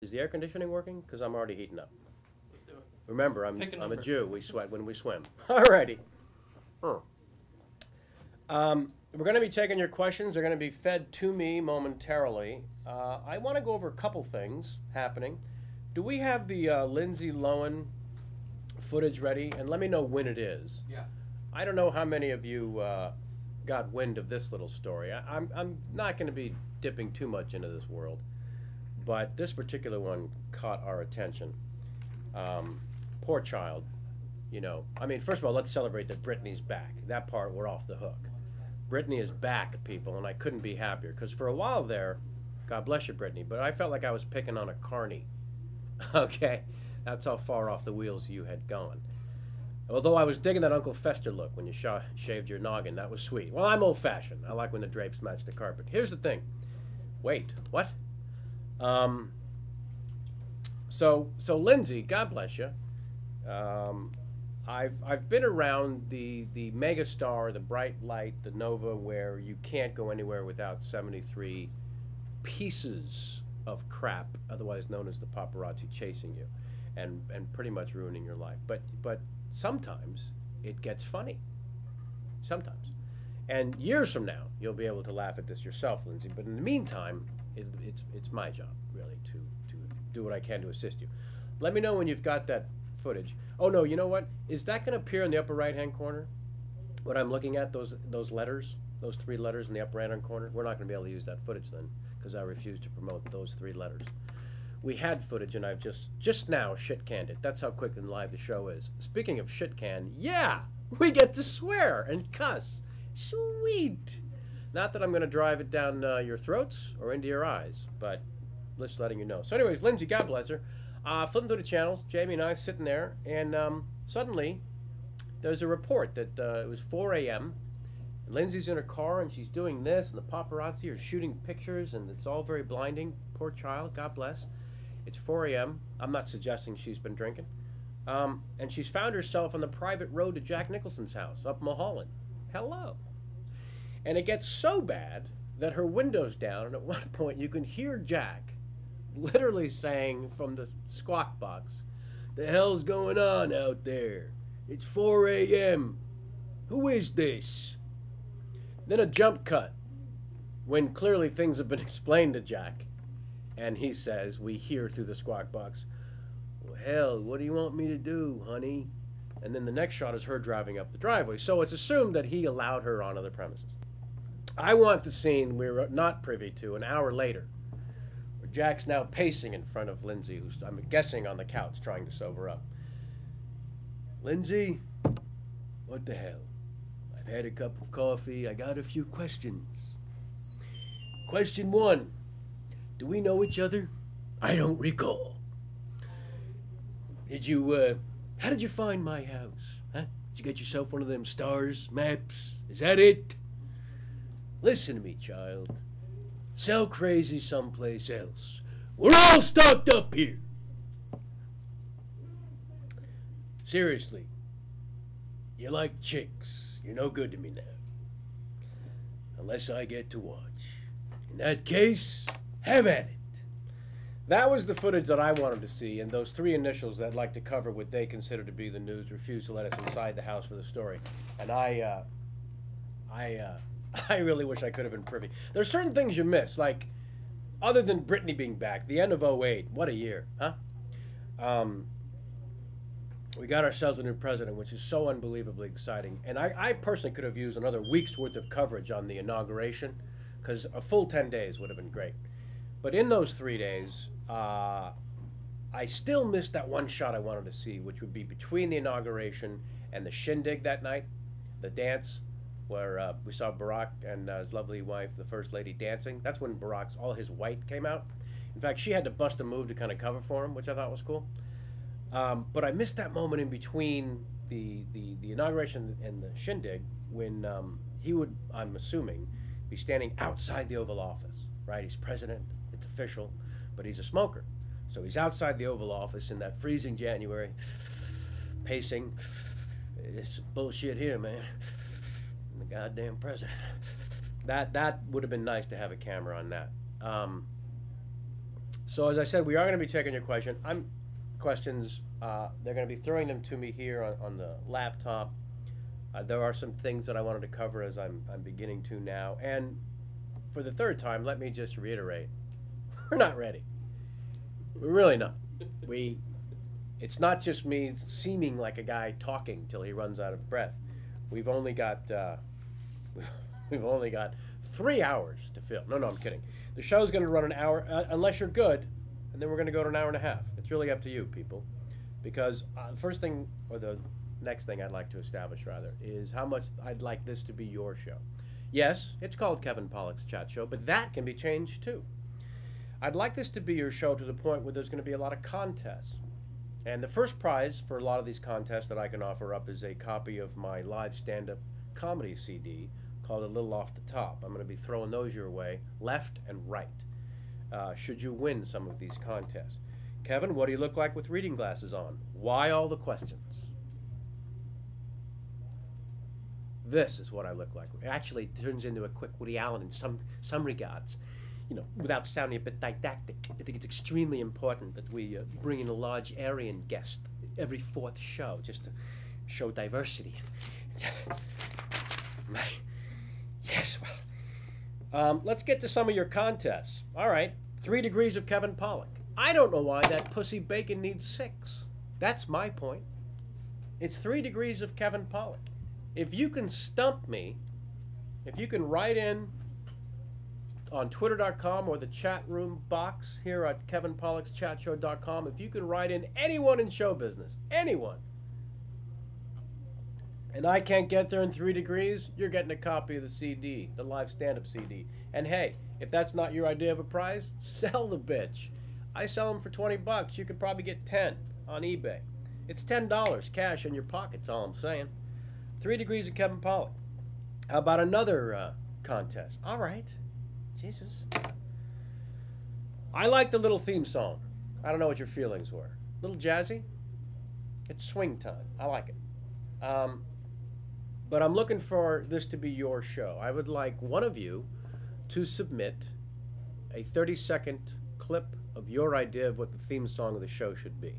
Is the air conditioning working? Because I'm already heating up. Let's do it. Remember, Pick a I'm a number. Jew. We sweat when we swim. Alrighty. Huh. We're going to be taking your questions. They're going to be fed to me momentarily. I want to go over a couple things happening. Do we have the Lindsay Lohan footage ready? And let me know when it is. Yeah. I don't know how many of you got wind of this little story. I'm not going to be dipping too much into this world, but this particular one caught our attention. Poor child. You know, I mean, first of all, let's celebrate that Britney's back. That part, we're off the hook. Britney is back, people, and I couldn't be happier. Because for a while there, God bless you, Britney, but I felt like I was picking on a carny. Okay? That's how far off the wheels you had gone. Although I was digging that Uncle Fester look when you shaved your noggin. That was sweet. Well, I'm old-fashioned. I like when the drapes match the carpet. Here's the thing. Wait, what? So Lindsay, God bless you. I've been around the megastar, the bright light, the Nova, where you can't go anywhere without 73 pieces of crap, otherwise known as the paparazzi, chasing you, and pretty much ruining your life. But sometimes it gets funny. Sometimes, and years from now, you'll be able to laugh at this yourself, Lindsay. But in the meantime, it's my job really to do what I can to assist you. Let me know when you've got that footage. Oh no, you know what? Is that going to appear in the upper right-hand corner? What I'm looking at, those letters, those three letters in the upper right-hand corner? We're not going to be able to use that footage then, because I refuse to promote those three letters. We had footage, and I've just now shit-canned it. That's how quick and live the show is. Speaking of shit-canned, yeah, we get to swear and cuss. Sweet. Not that I'm going to drive it down your throats or into your eyes, but just letting you know. So anyways, Lindsay, God bless her. Flipping through the channels, Jamie and I sitting there, and suddenly there's a report that it was 4 a.m. Lindsay's in her car, and she's doing this, and the paparazzi are shooting pictures, and it's all very blinding. Poor child, God bless. It's 4 a.m. I'm not suggesting she's been drinking. And she's found herself on the private road to Jack Nicholson's house up Mulholland. Hello. And it gets so bad that her window's down, and at one point you can hear Jack literally saying from the squawk box, "The hell's going on out there? It's 4 a.m. Who is this?" Then a jump cut when clearly things have been explained to Jack, and he says, we hear through the squawk box, "Well, hell, what do you want me to do, honey?" And then the next shot is her driving up the driveway. So it's assumed that he allowed her onto the premises. I want the scene we're not privy to an hour later, where Jack's now pacing in front of Lindsay, who's, I'm guessing, on the couch trying to sober up. "Lindsay, what the hell? I've had a cup of coffee. I got a few questions. Question one, do we know each other? I don't recall. How did you find my house? Huh? Did you get yourself one of them stars, maps? Is that it? Listen to me, child. Sell crazy someplace else. We're all stocked up here. Seriously, you like chicks. You're no good to me now. Unless I get to watch. In that case, have at it." That was the footage that I wanted to see, and those three initials that like to cover what they consider to be the news refused to let us inside the house for the story. And I really wish I could have been privy. There's certain things you miss, like, other than Britney being back, the end of '08, what a year, huh? We got ourselves a new president, which is so unbelievably exciting. And I personally could have used another week's worth of coverage on the inauguration, because a full 10 days would have been great. But in those 3 days, I still missed that one shot I wanted to see, which would be between the inauguration and the shindig that night, the dance, where we saw Barack and his lovely wife, the First Lady, dancing. That's when Barack's, all his white came out. In fact, she had to bust a move to kind of cover for him, which I thought was cool. But I missed that moment in between the inauguration and the shindig when he would, I'm assuming, be standing outside the Oval Office, right? He's president, it's official, but he's a smoker. So he's outside the Oval Office in that freezing January, pacing. It's some bullshit here, man. I'm the goddamn president. That would have been nice to have a camera on that. So as I said, we are going to be taking your questions. They're going to be throwing them to me here on the laptop. There are some things that I wanted to cover as I'm beginning to now. And for the third time, let me just reiterate, we're not ready. We're really not. It's not just me seeming like a guy talking till he runs out of breath. We've only got we've only got 3 hours to fill. No, I'm kidding. The show's going to run an hour, unless you're good, and then we're going to go to an hour and a half. It's really up to you, people, because the first thing, or the next thing I'd like to establish, rather, is how much I'd like this to be your show. Yes, it's called Kevin Pollak's Chat Show, but that can be changed too. I'd like this to be your show to the point where there's going to be a lot of contests. And the first prize for a lot of these contests that I can offer up is a copy of my live stand-up comedy CD called A Little Off the Top. I'm going to be throwing those your way, left and right, should you win some of these contests. Kevin, what do you look like with reading glasses on? Why all the questions? This is what I look like. It actually turns into a quick Woody Allen in some regards. You know, without sounding a bit didactic, I think it's extremely important that we bring in a large Aryan guest every fourth show, just to show diversity. Yes, well, let's get to some of your contests. All right, 3 degrees of Kevin Pollak. I don't know why that pussy bacon needs 6. That's my point. It's 3 degrees of Kevin Pollak. If you can stump me, if you can write in on twitter.com or the chat room box here at kevinpollakschatshow.com, if you can write in anyone in show business, anyone, and I can't get there in 3 degrees, you're getting a copy of the CD, the live stand-up CD. And hey, if that's not your idea of a prize, sell the bitch. I sell them for 20 bucks. You could probably get 10 on eBay. It's $10 cash in your pocket's all I'm saying. 3 degrees of Kevin Pollak. How about another contest? All right. Jesus. I like the little theme song. I don't know what your feelings were. A little jazzy? It's swing time. I like it. But I'm looking for this to be your show. I would like one of you to submit a 30-second clip of your idea of what the theme song of the show should be.